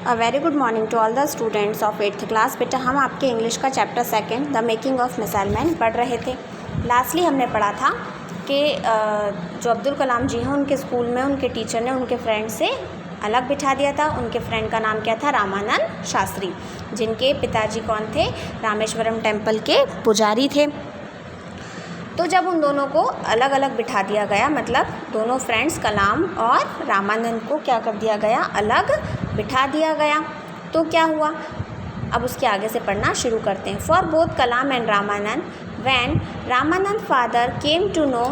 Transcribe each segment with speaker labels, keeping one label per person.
Speaker 1: A very good morning to all the students of 8th class. बेटा हम आपके English का chapter 2 the making of missile man पढ़ रहे थे। लास्टली हमने पढ़ा था कि जो अब्दुल कलाम जी हैं उनके स्कूल में उनके टीचर ने उनके फ्रेंड से अलग बिठा दिया था। उनके फ्रेंड का नाम क्या था? रामानंद शास्त्री, जिनके पिताजी कौन थे? रामेश्वरम टेम्पल के पुजारी थे। तो जब उन दोनों को अलग अलग बिठा दिया गया, मतलब दोनों फ्रेंड्स कलाम और रामानंद को क्या कर दिया गया? अलग बिठा दिया गया। तो क्या हुआ? अब उसके आगे से पढ़ना शुरू करते हैं। For both Kalam and Ramanand, when Ramanand father came to know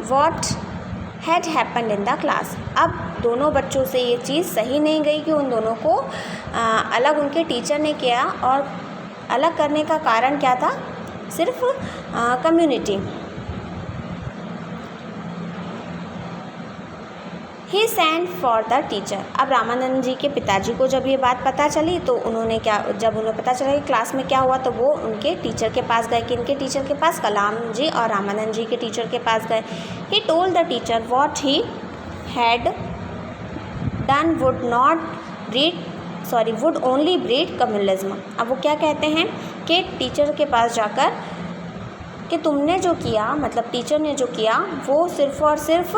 Speaker 1: what had happened in the class. अब दोनों बच्चों से ये चीज़ सही नहीं गई कि उन दोनों को अलग उनके टीचर ने किया, और अलग करने का कारण क्या था? सिर्फ community. He send for the teacher. अब रामानंद जी के पिताजी को जब ये बात पता चली तो उन्होंने जब उन्हें पता चला कि क्लास में क्या हुआ, तो वो उनके टीचर के पास गए। किनके टीचर के पास? कलाम जी और रामानंद जी के टीचर के पास गए। He told the teacher what he had done would only breed communalism. अब वो क्या कहते हैं कि टीचर के पास जाकर कि तुमने जो किया, मतलब टीचर ने जो किया, वो सिर्फ़ और सिर्फ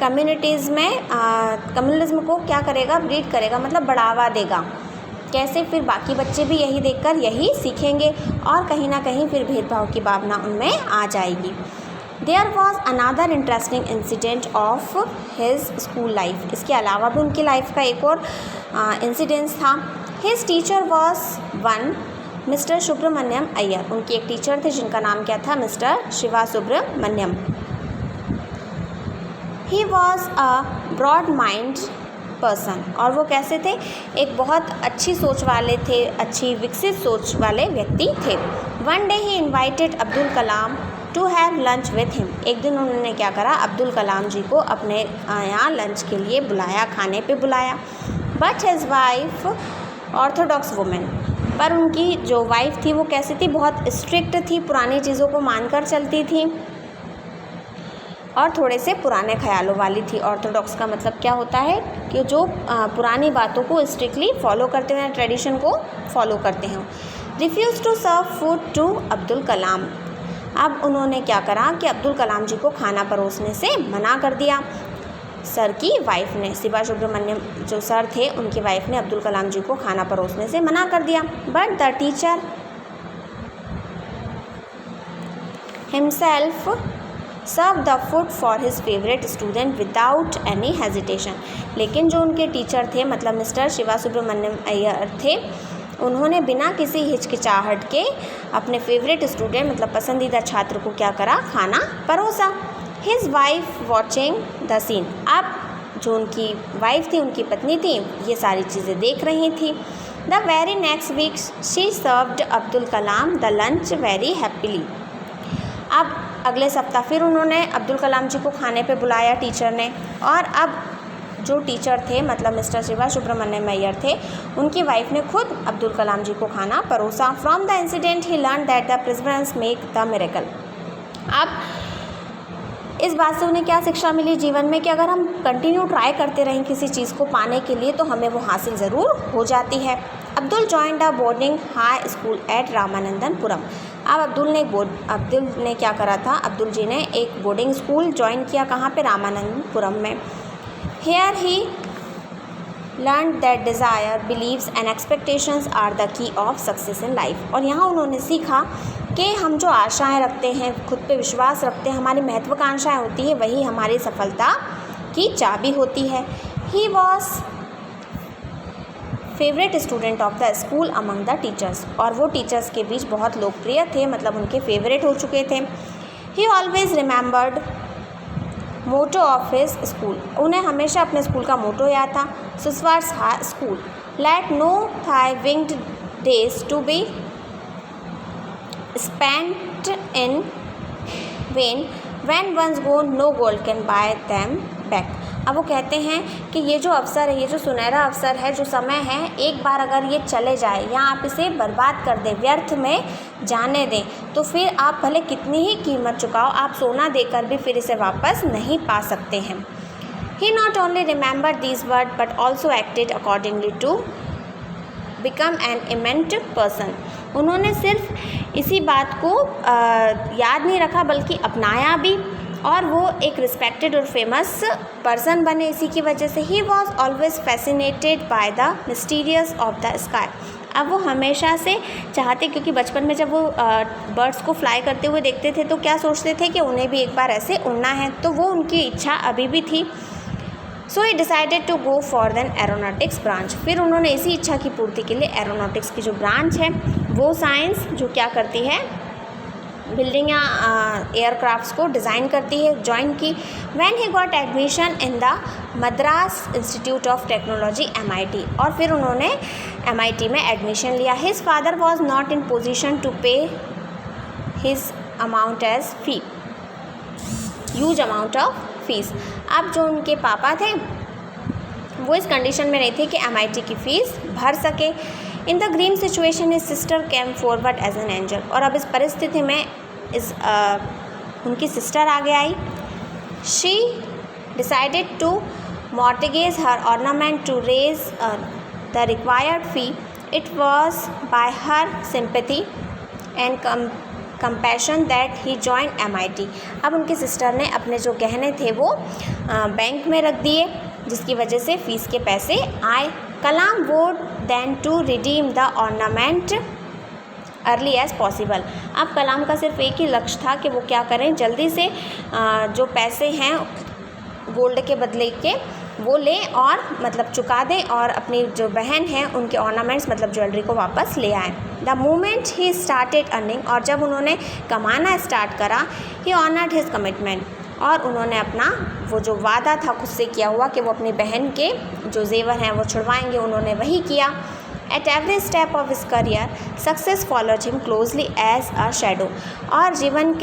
Speaker 1: कम्युनिटीज़ में कम्युनलिज्म को क्या करेगा? ब्रीड करेगा, मतलब बढ़ावा देगा। कैसे? फिर बाकी बच्चे भी यही देखकर यही सीखेंगे और कहीं ना कहीं फिर भेदभाव की भावना उनमें आ जाएगी। There was another interesting incident of his school life. इसके अलावा भी उनकी लाइफ का एक और इंसिडेंस था। His teacher was one mister Subramaniam Iyer. उनके एक टीचर थे जिनका नाम क्या था? Mister Shiva Subramaniam. He was a broad mind person. और वो कैसे थे? एक बहुत अच्छी सोच वाले थे, अच्छी विकसित सोच वाले व्यक्ति थे। One day he invited Abdul Kalam to have lunch with him. एक दिन उन्होंने क्या करा? अब्दुल कलाम जी को अपने यहाँ लंच के लिए बुलाया, खाने पे बुलाया। But his wife Orthodox women. पर उनकी जो वाइफ थी वो कैसी थी? बहुत स्ट्रिक्ट थी, पुरानी चीज़ों को मानकर चलती थी और थोड़े से पुराने ख्यालों वाली थी। ऑर्थोडॉक्स का मतलब क्या होता है? कि जो पुरानी बातों को स्ट्रिक्टली फॉलो करते हैं, ट्रेडिशन को फॉलो करते हैं। Refuse to serve food to Abdul Kalam. अब उन्होंने क्या करा कि अब्दुल कलाम जी को खाना परोसने से मना कर दिया। सर की वाइफ ने, शिवा सुब्रमण्यम जो सर थे, उनकी वाइफ ने अब्दुल कलाम जी को खाना परोसने से मना कर दिया। But the teacher himself serve the food for his favourite student without any hesitation. लेकिन जो उनके टीचर थे, मतलब मिस्टर शिवा सुब्रमण्यम अय्यर थे, उन्होंने बिना किसी हिचकिचाहट के अपने फेवरेट स्टूडेंट, मतलब पसंदीदा छात्र को क्या करा? खाना परोसा। His wife watching the scene. अब जो उनकी वाइफ थी, उनकी पत्नी थी, ये सारी चीज़ें देख रही थी। The very next week she served Abdul Kalam the lunch very happily. अब अगले सप्ताह फिर उन्होंने अब्दुल कलाम जी को खाने पे बुलाया टीचर ने, और अब जो टीचर थे, मतलब मिस्टर शिवा सुब्रमण्यम अय्यर थे, उनकी वाइफ ने खुद अब्दुल कलाम जी को खाना परोसा। From the incident he learn that the Perseverance make the miracle. अब इस बात से उन्हें क्या शिक्षा मिली जीवन में? कि अगर हम कंटिन्यू ट्राई करते रहें किसी चीज़ को पाने के लिए, तो हमें वो हासिल ज़रूर हो जाती है। Abdul joined a boarding high school at Ramanathapuram. अब अब्दुल ने क्या करा था? अब्दुल जी ने एक बोर्डिंग स्कूल ज्वाइन किया। कहाँ पे? रामानंदपुरम में। Here he learned that desire, beliefs and expectations are the key of success in life. और यहाँ उन्होंने सीखा कि हम जो आशाएं रखते हैं, खुद पे विश्वास रखते हैं, हमारी महत्वाकांक्षाएं होती है, वही हमारी सफलता की चाबी होती है। He was favourite student of the school among the teachers. और वो टीचर्स के बीच बहुत लोकप्रिय थे, मतलब उनके फेवरेट हो चुके थे। He always remembered motto of his school. उन्हें हमेशा अपने स्कूल का मोटो याद था। Schwartz school let not thy winged days to be spent in vain when once gone no gold can buy them back. अब वो कहते हैं कि ये जो अवसर है, ये जो सुनहरा अवसर है, जो समय है, एक बार अगर ये चले जाए या आप इसे बर्बाद कर दें, व्यर्थ में जाने दें, तो फिर आप भले कितनी ही कीमत चुकाओ, आप सोना देकर भी फिर इसे वापस नहीं पा सकते हैं। He not only remembered these words but also acted accordingly to become an eminent person. उन्होंने सिर्फ इसी बात को याद नहीं रखा बल्कि अपनाया भी, और वो एक रिस्पेक्टेड और फेमस पर्सन बने इसी की वजह से। He was always fascinated by the mysterious of the sky. अब वो हमेशा से चाहते, क्योंकि बचपन में जब वो बर्ड्स को फ्लाई करते हुए देखते थे तो क्या सोचते थे कि उन्हें भी एक बार ऐसे उड़ना है, तो वो उनकी इच्छा अभी भी थी। So he decided to go for then aeronautics branch. फिर उन्होंने इसी इच्छा की पूर्ति के लिए एरोनॉटिक्स की जो ब्रांच है, वो साइंस जो क्या करती है, बिल्डिंग या एयरक्राफ्ट्स को डिज़ाइन करती है, ज्वाइन की। When he got admission in the Madras Institute of Technology MIT, और फिर उन्होंने MIT में एडमिशन लिया। His father was not in position to pay his amount as fee, huge amount of fees. अब जो उनके पापा थे वो इस कंडीशन में नहीं थे कि MIT की फ़ीस भर सके। In the green situation his sister came forward as an angel, और अब इस परिस्थिति में उनकी सिस्टर आगे आई। She decided to mortgage her ornament to raise the required fee. It was by her sympathy and compassion that he join MIT। अब उनकी सिस्टर ने अपने जो गहने थे वो बैंक में रख दिए, जिसकी वजह से फ़ीस के पैसे आए। Kalam vowed then to redeem the ornament early as possible. अब कलाम का सिर्फ एक ही लक्ष्य था कि वो क्या करें, जल्दी से जो पैसे हैं गोल्ड के बदले के वो लें और मतलब चुका दें, और अपनी जो बहन हैं उनके ऑर्नामेंट्स मतलब ज्वेलरी को वापस ले आएँ। The moment he started earning, और जब उन्होंने कमाना स्टार्ट करा, ही ऑनर्ड हिज कमिटमेंट, और उन्होंने अपना वो जो वादा था खुद से किया हुआ कि वो अपनी बहन के जो जेवर हैं वो छुड़वाएंगे, उन्होंने वही किया। At every step of his career success followed him closely as a shadow, और जीवन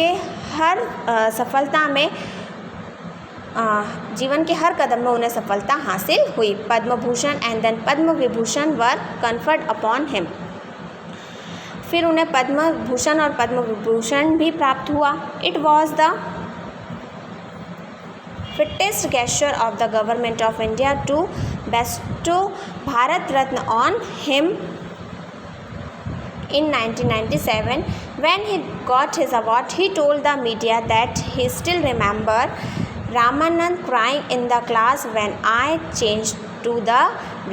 Speaker 1: के हर कदम में उन्हें सफलता हासिल हुई। Padma Bhushan and then Padma Vibhushan were conferred upon him. फिर उन्हें पद्म भूषण और पद्म विभूषण भी प्राप्त हुआ। It was the fittest gesture of the government of India to bestow Bharat Ratna on him in 1997. When he got his award, he told the media that he still remember Ramanand crying in the class when I changed to the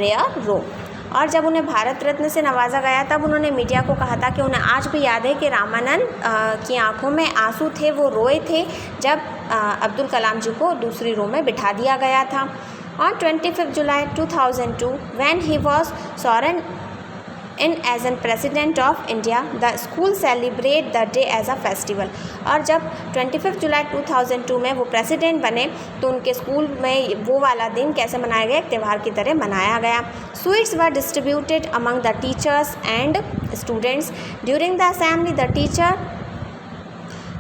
Speaker 1: rear row. और जब उन्हें भारत रत्न से नवाजा गया तब उन्होंने media को कहा था कि उन्हें आज भी याद है कि रामानंद की आंखों में आंसू थे, वो रोए थे जब अब्दुल कलाम जी को दूसरी रो में बिठा दिया गया था। On 25 July 2002, when he was sworn in as an president of India, the school celebrate the day as a festival. और जब 25 जुलाई 2002 में वो प्रेसिडेंट बने तो उनके स्कूल में वो वाला दिन कैसे मनाया गया, एक त्यौहार की तरह मनाया गया। Sweets were distributed among the teachers and students. During the assembly, the teacher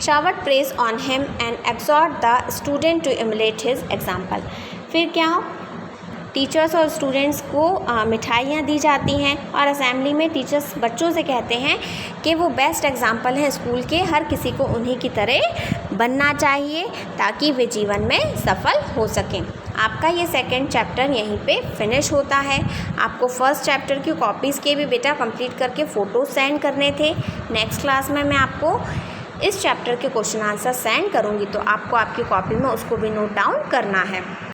Speaker 1: showered praise on him and exhorted the student to emulate his example. फिर क्या हो, टीचर्स और स्टूडेंट्स को मिठाइयाँ दी जाती हैं और असेंबली में टीचर्स बच्चों से कहते हैं कि वो बेस्ट एग्जाम्पल हैं स्कूल के, हर किसी को उन्हीं की तरह बनना चाहिए ताकि वे जीवन में सफल हो सकें। आपका ये सेकंड चैप्टर यहीं पे फिनिश होता है। आपको फर्स्ट चैप्टर की कॉपीज़ के भी बेटा कंप्लीट करके फ़ोटो सेंड करने थे। नेक्स्ट क्लास में मैं आपको इस चैप्टर के क्वेश्चन आंसर सेंड करूँगी, तो आपको आपकी कॉपी में उसको भी नोट डाउन करना है।